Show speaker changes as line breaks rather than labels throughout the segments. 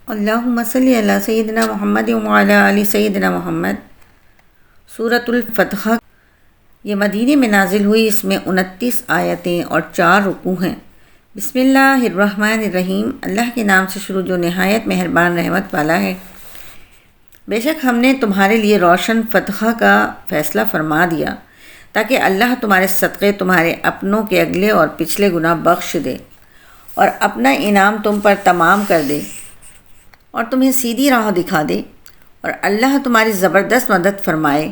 اللہم صلی علی سیدنا محمد وعلی آل سیدنا محمد۔ سورۃ الفتح یہ مدینے میں نازل ہوئی، اس میں 29 آیتیں اور 4 رکوع ہیں۔ بسم اللہ الرحمن الرحیم، اللہ کے نام سے شروع جو نہایت مہربان رحمت والا ہے۔ بے شک ہم نے تمہارے لیے روشن فتح کا فیصلہ فرما دیا تاکہ اللہ تمہارے صدقے تمہارے اپنوں کے اگلے اور پچھلے گناہ بخش دے اور اپنا انعام تم پر تمام کر دے اور تمہیں سیدھی راہ دکھا دے، اور اللہ تمہاری زبردست مدد فرمائے۔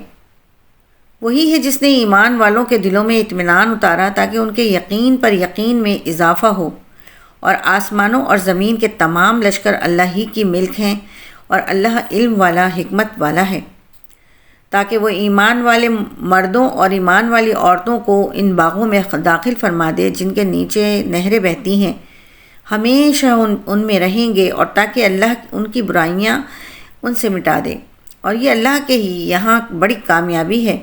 وہی ہے جس نے ایمان والوں کے دلوں میں اطمینان اتارا تاکہ ان کے یقین پر یقین میں اضافہ ہو، اور آسمانوں اور زمین کے تمام لشکر اللہ ہی کی ملک ہیں، اور اللہ علم والا حکمت والا ہے، تاکہ وہ ایمان والے مردوں اور ایمان والی عورتوں کو ان باغوں میں داخل فرما دے جن کے نیچے نہریں بہتی ہیں، ہمیشہ ان میں رہیں گے، اور تاکہ اللہ ان کی برائیاں ان سے مٹا دے، اور یہ اللہ کے ہی یہاں بڑی کامیابی ہے،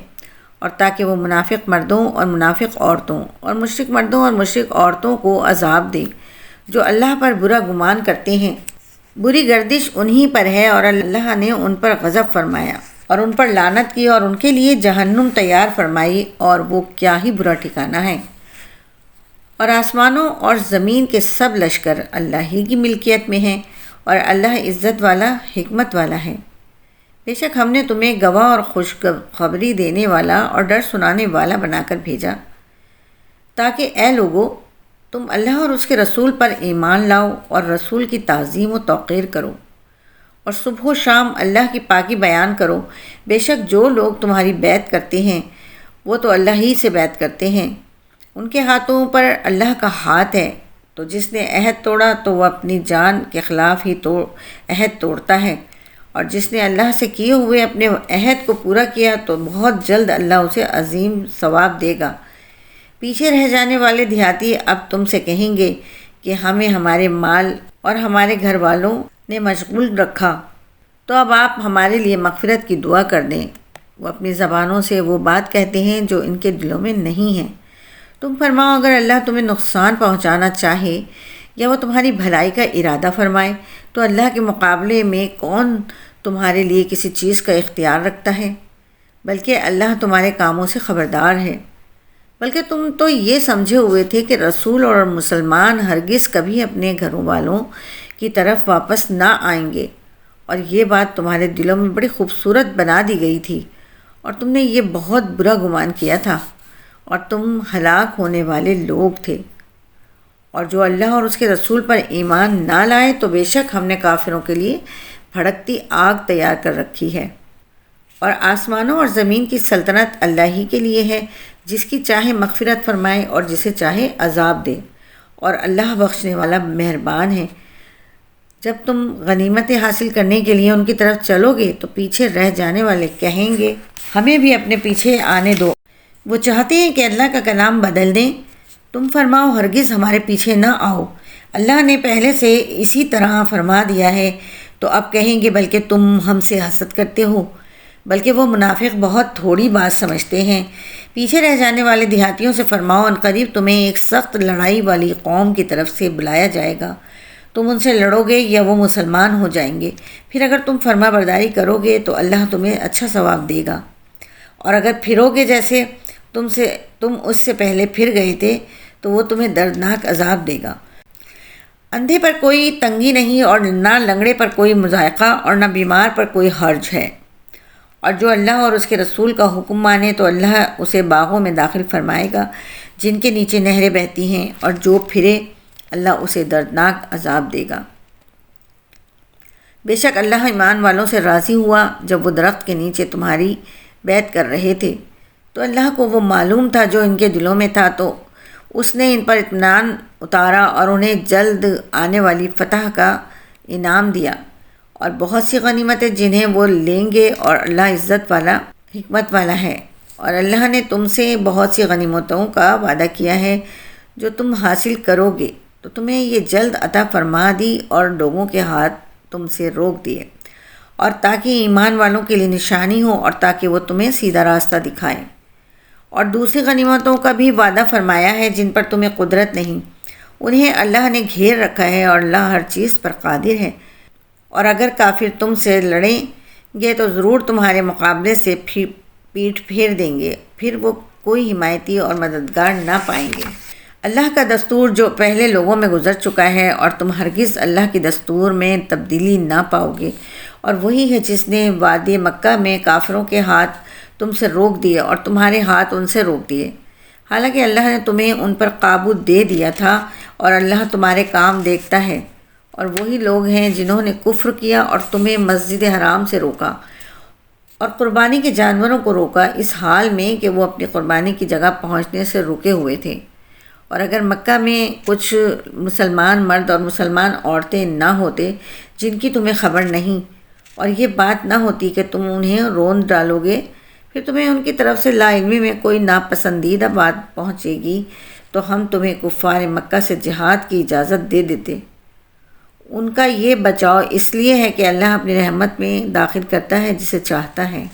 اور تاکہ وہ منافق مردوں اور منافق عورتوں اور مشرک مردوں اور مشرک عورتوں کو عذاب دے جو اللہ پر برا گمان کرتے ہیں۔ بری گردش انہی پر ہے، اور اللہ نے ان پر غضب فرمایا اور ان پر لعنت کی، اور ان کے لیے جہنم تیار فرمائی، اور وہ کیا ہی برا ٹھکانہ ہے۔ اور آسمانوں اور زمین کے سب لشکر اللہ ہی کی ملکیت میں ہیں، اور اللہ عزت والا حکمت والا ہے۔ بے شک ہم نے تمہیں گواہ اور خوشخبری دینے والا اور ڈر سنانے والا بنا کر بھیجا تاکہ اے لوگو تم اللہ اور اس کے رسول پر ایمان لاؤ اور رسول کی تعظیم و توقیر کرو، اور صبح و شام اللہ کی پاکی بیان کرو۔ بے شک جو لوگ تمہاری بیعت کرتے ہیں وہ تو اللہ ہی سے بیعت کرتے ہیں، ان کے ہاتھوں پر اللہ کا ہاتھ ہے، تو جس نے عہد توڑا تو وہ اپنی جان کے خلاف ہی عہد توڑتا ہے، اور جس نے اللہ سے کیے ہوئے اپنے عہد کو پورا کیا تو بہت جلد اللہ اسے عظیم ثواب دے گا۔ پیچھے رہ جانے والے دیہاتی اب تم سے کہیں گے کہ ہمیں ہمارے مال اور ہمارے گھر والوں نے مشغول رکھا، تو اب آپ ہمارے لیے مغفرت کی دعا کر دیں۔ وہ اپنی زبانوں سے وہ بات کہتے ہیں جو ان کے دلوں میں نہیں ہے۔ تم فرماؤ اگر اللہ تمہیں نقصان پہنچانا چاہے یا وہ تمہاری بھلائی کا ارادہ فرمائے تو اللہ کے مقابلے میں کون تمہارے لیے کسی چیز کا اختیار رکھتا ہے؟ بلکہ اللہ تمہارے کاموں سے خبردار ہے۔ بلکہ تم تو یہ سمجھے ہوئے تھے کہ رسول اور مسلمان ہرگز کبھی اپنے گھروں والوں کی طرف واپس نہ آئیں گے، اور یہ بات تمہارے دلوں میں بڑی خوبصورت بنا دی گئی تھی، اور تم نے یہ بہت برا گمان کیا تھا، اور تم ہلاک ہونے والے لوگ تھے۔ اور جو اللہ اور اس کے رسول پر ایمان نہ لائے تو بے شک ہم نے کافروں کے لیے بھڑکتی آگ تیار کر رکھی ہے۔ اور آسمانوں اور زمین کی سلطنت اللہ ہی کے لیے ہے، جس کی چاہے مغفرت فرمائے اور جسے چاہے عذاب دے، اور اللہ بخشنے والا مہربان ہے۔ جب تم غنیمتیں حاصل کرنے کے لیے ان کی طرف چلو گے تو پیچھے رہ جانے والے کہیں گے ہمیں بھی اپنے پیچھے آنے دو۔ وہ چاہتے ہیں کہ اللہ کا کلام بدل دیں۔ تم فرماؤ ہرگز ہمارے پیچھے نہ آؤ، اللہ نے پہلے سے اسی طرح فرما دیا ہے۔ تو اب کہیں گے بلکہ تم ہم سے حسد کرتے ہو، بلکہ وہ منافق بہت تھوڑی بات سمجھتے ہیں۔ پیچھے رہ جانے والے دیہاتیوں سے فرماؤ ان قریب تمہیں ایک سخت لڑائی والی قوم کی طرف سے بلایا جائے گا، تم ان سے لڑو گے یا وہ مسلمان ہو جائیں گے، پھر اگر تم فرما برداری کرو گے تو اللہ تمہیں اچھا ثواب دے گا، اور اگر پھرو گے جیسے تم اس سے پہلے پھر گئے تھے تو وہ تمہیں دردناک عذاب دے گا۔ اندھے پر کوئی تنگی نہیں، اور نہ لنگڑے پر کوئی مضائقہ، اور نہ بیمار پر کوئی حرج ہے، اور جو اللہ اور اس کے رسول کا حکم مانے تو اللہ اسے باغوں میں داخل فرمائے گا جن کے نیچے نہریں بہتی ہیں، اور جو پھرے اللہ اسے دردناک عذاب دے گا۔ بے شک اللہ ایمان والوں سے راضی ہوا جب وہ درخت کے نیچے تمہاری بیعت کر رہے تھے، تو اللہ کو وہ معلوم تھا جو ان کے دلوں میں تھا، تو اس نے ان پر اطمینان اتارا اور انہیں جلد آنے والی فتح کا انعام دیا اور بہت سی غنیمتیں جنہیں وہ لیں گے، اور اللہ عزت والا حکمت والا ہے۔ اور اللہ نے تم سے بہت سی غنیمتوں کا وعدہ کیا ہے جو تم حاصل کرو گے، تو تمہیں یہ جلد عطا فرما دی، اور لوگوں کے ہاتھ تم سے روک دیے، اور تاکہ ایمان والوں کے لیے نشانی ہو، اور تاکہ وہ تمہیں سیدھا راستہ دکھائیں۔ اور دوسری غنیمتوں کا بھی وعدہ فرمایا ہے جن پر تمہیں قدرت نہیں، انہیں اللہ نے گھیر رکھا ہے، اور اللہ ہر چیز پر قادر ہے۔ اور اگر کافر تم سے لڑیں گے تو ضرور تمہارے مقابلے سے پیٹھ پھیر دیں گے، پھر وہ کوئی حمایتی اور مددگار نہ پائیں گے۔ اللہ کا دستور جو پہلے لوگوں میں گزر چکا ہے اور تم ہرگز اللہ کے دستور میں تبدیلی نہ پاؤ گے، اور وہی ہے جس نے وادی مکہ میں کافروں کے ہاتھ تم سے روک دیے اور تمہارے ہاتھ ان سے روک دیے، حالانکہ اللہ نے تمہیں ان پر قابو دے دیا تھا، اور اللہ تمہارے کام دیکھتا ہے۔ اور وہی لوگ ہیں جنہوں نے کفر کیا اور تمہیں مسجد حرام سے روکا اور قربانی کے جانوروں کو روکا، اس حال میں کہ وہ اپنی قربانی کی جگہ پہنچنے سے رکے ہوئے تھے۔ اور اگر مکہ میں کچھ مسلمان مرد اور مسلمان عورتیں نہ ہوتے جن کی تمہیں خبر نہیں، اور یہ بات نہ ہوتی کہ تم انہیں روند ڈالو گے، پھر تمہیں ان کی طرف سے لا علمی میں کوئی ناپسندیدہ بات پہنچے گی تو ہم تمہیں کفار مکہ سے جہاد کی اجازت دے دیتے۔ ان کا یہ بچاؤ اس لیے ہے کہ اللہ اپنی رحمت میں داخل کرتا ہے جسے چاہتا ہے۔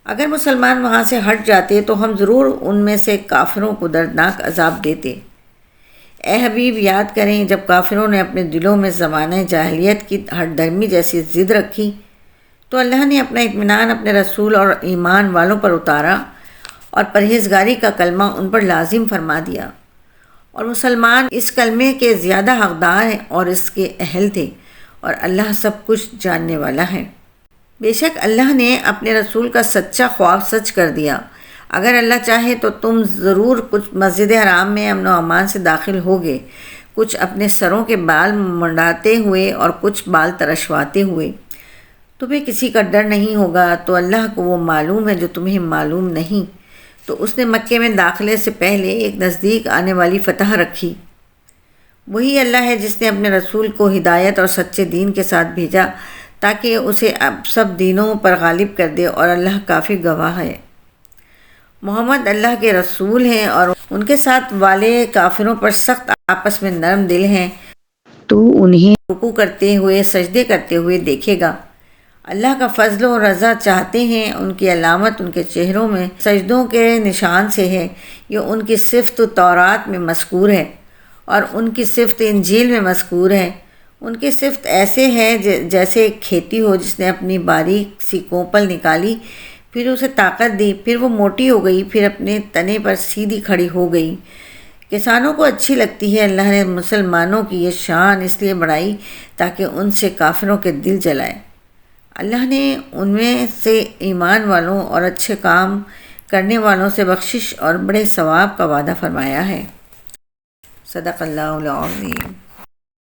اگر مسلمان وہاں سے ہٹ جاتے تو ہم ضرور ان میں سے کافروں کو دردناک عذاب دیتے۔ اے حبیب، یاد کریں جب کافروں نے اپنے دلوں میں زمانہ جاہلیت کی ہٹ دھرمی جیسی ضد رکھی تو اللہ نے اپنا اطمینان اپنے رسول اور ایمان والوں پر اتارا اور پرہیزگاری کا کلمہ ان پر لازم فرما دیا، اور مسلمان اس کلمے کے زیادہ حقدار ہیں اور اس کے اہل تھے، اور اللہ سب کچھ جاننے والا ہے۔ بے شک اللہ نے اپنے رسول کا سچا خواب سچ کر دیا۔ اگر اللہ چاہے تو تم ضرور کچھ مسجد حرام میں امن و امان سے داخل ہوگے، کچھ اپنے سروں کے بال منڈاتے ہوئے اور کچھ بال ترشواتے ہوئے۔ تمہیں کسی کا ڈر نہیں ہوگا، تو اللہ کو وہ معلوم ہے جو تمہیں معلوم نہیں۔ تو اس نے مکے میں داخلے سے پہلے ایک نزدیک آنے والی فتح رکھی۔ وہی اللہ ہے جس نے اپنے رسول کو ہدایت اور سچے دین کے ساتھ بھیجا تاکہ اسے اب سب دینوں پر غالب کر دے، اور اللہ کافی گواہ ہے۔ محمد اللہ کے رسول ہیں اور ان کے ساتھ والے کافروں پر سخت آپس میں نرم دل ہیں، تو انہیں رکوع کرتے ہوئے سجدے کرتے ہوئے دیکھے گا۔ اللہ کا فضل و رضا چاہتے ہیں، ان کی علامت ان کے چہروں میں سجدوں کے نشان سے ہے۔ یہ ان کی صفت تورات میں مذکور ہے اور ان کی صفت انجیل میں مذکور ہے۔ ان کی صفت ایسے ہے جیسے ایک کھیتی ہو جس نے اپنی باریک سی کوپل نکالی، پھر اسے طاقت دی، پھر وہ موٹی ہو گئی، پھر اپنے تنے پر سیدھی کھڑی ہو گئی۔ کسانوں کو اچھی لگتی ہے۔ اللہ نے مسلمانوں کی یہ شان اس لیے بڑھائی تاکہ ان سے کافروں کے دل جلائے۔ اللہ نے ان میں سے ایمان والوں اور اچھے کام کرنے والوں سے بخشش اور بڑے ثواب کا وعدہ فرمایا ہے۔ صدق اللہ العظیم۔